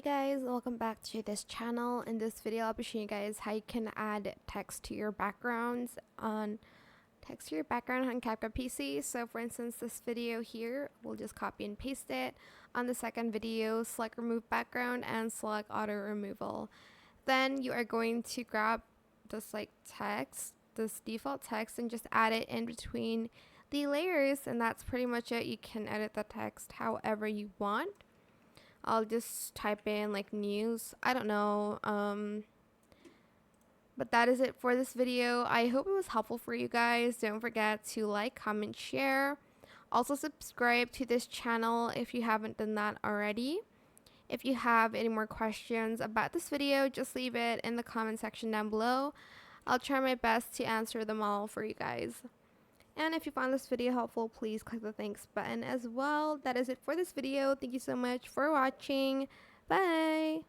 Guys, welcome back to this channel. In this video I'll be showing you guys how you can add text to your backgrounds on CapCut PC. So for instance, this video here, we'll just copy and paste it. On the second video, select remove background and select auto removal. Then you are going to grab this this default text, and just add it in between the layers, and that's pretty much it. You can edit the text however you want. I'll just type in like news. I don't know. But that is it for this video. I hope it was helpful for you guys. Don't forget to like, comment, share. Also subscribe to this channel if you haven't done that already. If you have any more questions about this video, just leave it in the comment section down below. I'll try my best to answer them all for you guys. And if you found this video helpful, please click the thanks button as well. That is it for this video. Thank you so much for watching. Bye!